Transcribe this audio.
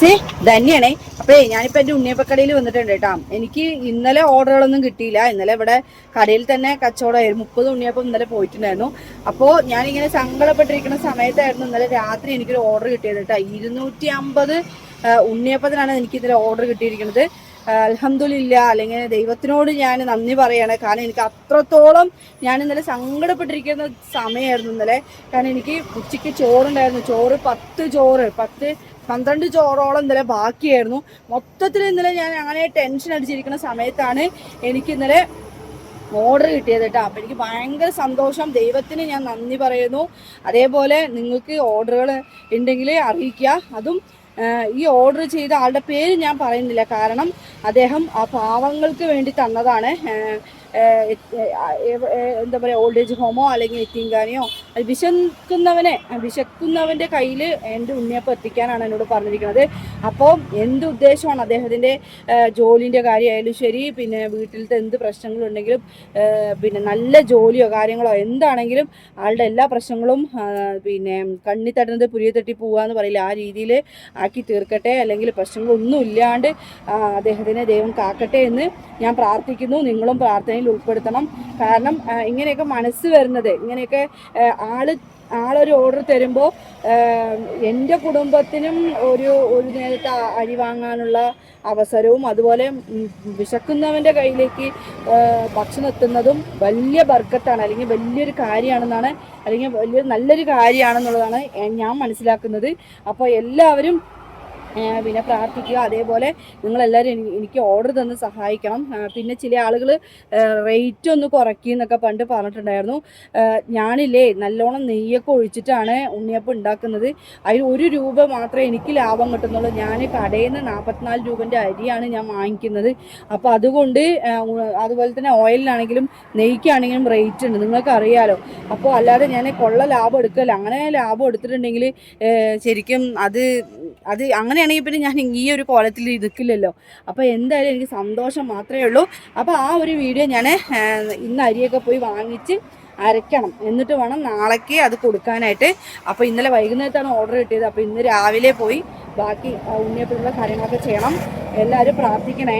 ഫ്രണ്ട്സേ തന്നെയാണേ. അപ്പേ ഞാനിപ്പോൾ എൻ്റെ ഉണ്ണിയപ്പക്കടയിൽ വന്നിട്ടുണ്ട് കേട്ടോ. എനിക്ക് ഇന്നലെ ഓർഡറുകളൊന്നും കിട്ടിയില്ല. ഇന്നലെ ഇവിടെ കടയിൽ തന്നെ കച്ചവടമായിരുന്നു. 30 ഉണ്ണിയപ്പം ഇന്നലെ പോയിട്ടുണ്ടായിരുന്നു. അപ്പോൾ ഞാനിങ്ങനെ സങ്കടപ്പെട്ടിരിക്കുന്ന സമയത്തായിരുന്നു ഇന്നലെ രാത്രി എനിക്കൊരു ഓർഡർ കിട്ടിയത് കേട്ടോ. 250 ഉണ്ണിയപ്പത്തിനാണ് എനിക്ക് ഇന്നലെ ഓർഡർ കിട്ടിയിരിക്കുന്നത്. അൽഹംദുലില്ലാ, അല്ലെങ്കിൽ ദൈവത്തിനോട് ഞാൻ നന്ദി പറയാണ്. കാരണം എനിക്ക് അത്രത്തോളം ഞാൻ ഇന്നലെ സങ്കടപ്പെട്ടിരിക്കുന്ന സമയമായിരുന്നു ഇന്നലെ. കാരണം എനിക്ക് ഉച്ചയ്ക്ക് ചോറുണ്ടായിരുന്നു. ചോറ് 12 ചോറോളം ഇന്നലെ ബാക്കിയായിരുന്നു. മൊത്തത്തിൽ ഇന്നലെ ഞാൻ അങ്ങനെ ടെൻഷൻ അടിച്ചിരിക്കുന്ന സമയത്താണ് എനിക്ക് ഇന്നലെ ഓർഡർ കിട്ടിയത് കേട്ടോ. അപ്പം എനിക്ക് ഭയങ്കര സന്തോഷം. ദൈവത്തിന് ഞാൻ നന്ദി പറയുന്നു. അതേപോലെ നിങ്ങൾക്ക് ഓർഡറുകൾ ഉണ്ടെങ്കിൽ അറിയിക്കുക. അതും ഈ ഓർഡർ ചെയ്ത ആളുടെ പേര് ഞാൻ പറയുന്നില്ല, കാരണം അദ്ദേഹം ആ പാവങ്ങൾക്ക് വേണ്ടി തന്നതാണ്. എന്താ പറയുക, ഓൾഡ് ഏജ് ഹോമോ അല്ലെങ്കിൽ എത്തിങ്കാനിയോ വിശക്കുന്നവൻ്റെ കയ്യിൽ എൻ്റെ ഉണ്ണിയപ്പം എത്തിക്കാനാണ് എന്നോട് പറഞ്ഞിരിക്കുന്നത്. അപ്പോൾ എന്ത് ഉദ്ദേശമാണ് അദ്ദേഹത്തിൻ്റെ ജോലിൻ്റെ കാര്യമായാലും ശരി, പിന്നെ വീട്ടിലത്തെ എന്ത് പ്രശ്നങ്ങളുണ്ടെങ്കിലും, പിന്നെ നല്ല ജോലിയോ കാര്യങ്ങളോ എന്താണെങ്കിലും ആളുടെ എല്ലാ പ്രശ്നങ്ങളും പിന്നെ കണ്ണി തട്ടുന്നത് പുരിയെ തട്ടി പോവുക എന്ന് പറയില്ല, ആ രീതിയിൽ ആക്കി തീർക്കട്ടെ. അല്ലെങ്കിൽ പ്രശ്നങ്ങളൊന്നും ഇല്ലാണ്ട് അദ്ദേഹത്തിനെ ദൈവം കാക്കട്ടെ എന്ന് ഞാൻ പ്രാർത്ഥിക്കുന്നു. നിങ്ങളും പ്രാർത്ഥനയിൽ ഉൾപ്പെടുത്തണം. കാരണം ഇങ്ങനെയൊക്കെ മനസ്സ് വരുന്നത്, ഇങ്ങനെയൊക്കെ ആളൊരു ഓർഡർ തരുമ്പോൾ എൻ്റെ കുടുംബത്തിനും ഒരു നേരത്തെ അരി വാങ്ങാനുള്ള അവസരവും, അതുപോലെ വിശക്കുന്നവൻ്റെ കയ്യിലേക്ക് ഭക്ഷണം എത്തുന്നതും വലിയ ബർക്കത്താണ്, അല്ലെങ്കിൽ വലിയൊരു കാര്യമാണെന്നാണ്, അല്ലെങ്കിൽ നല്ലൊരു കാര്യമാണെന്നുള്ളതാണ് ഞാൻ മനസ്സിലാക്കുന്നത്. അപ്പോൾ എല്ലാവരും പിന്നെ പ്രാർത്ഥിക്കുക. അതേപോലെ നിങ്ങളെല്ലാവരും എനിക്ക് ഓർഡർ തന്ന് സഹായിക്കണം. പിന്നെ ചില ആളുകൾ റേറ്റ് ഒന്ന് കുറയ്ക്കുന്നൊക്കെ പറഞ്ഞിട്ടുണ്ടായിരുന്നു. ഞാനില്ലേ നല്ലോണം നെയ്യൊക്കെ ഒഴിച്ചിട്ടാണ് ഉണ്ണിയപ്പം ഉണ്ടാക്കുന്നത്. അതിൽ 1 രൂപ മാത്രമേ എനിക്ക് ലാഭം കിട്ടുന്നുള്ളൂ. ഞാൻ കടയിൽ നിന്ന് 44 രൂപൻ്റെ അരിയാണ് ഞാൻ വാങ്ങിക്കുന്നത്. അപ്പോൾ അതുകൊണ്ട് അതുപോലെ തന്നെ ഓയിലിനാണെങ്കിലും നെയ്ക്കാണെങ്കിലും റേറ്റ് ഉണ്ട്, നിങ്ങൾക്ക് അറിയാലോ. അപ്പോൾ അല്ലാതെ ഞാൻ കൊള്ള ലാഭം എടുക്കല്ല. അങ്ങനെ ലാഭം എടുത്തിട്ടുണ്ടെങ്കിൽ ശരിക്കും അത് അങ്ങനെയാണെങ്കിൽ പിന്നെ ഞാൻ ഈ ഒരു കോലത്തിൽ ഇരിക്കില്ലല്ലോ. അപ്പോൾ എന്തായാലും എനിക്ക് സന്തോഷം മാത്രമേ ഉള്ളൂ. അപ്പോൾ ആ ഒരു വീഡിയോ ഞാൻ ഇന്ന് അരിയൊക്കെ പോയി വാങ്ങിച്ച് അരയ്ക്കണം, എന്നിട്ട് വേണം നാളേക്ക് അത് കൊടുക്കാനായിട്ട്. അപ്പോൾ ഇന്നലെ വൈകുന്നേരത്താണ് ഓർഡർ കിട്ടിയത്. അപ്പോൾ ഇന്ന് രാവിലെ പോയി ബാക്കി ഉണ്ണിയപ്പത്തിനുള്ള കാര്യങ്ങളൊക്കെ ചെയ്യണം. എല്ലാവരും പ്രാർത്ഥിക്കണേ.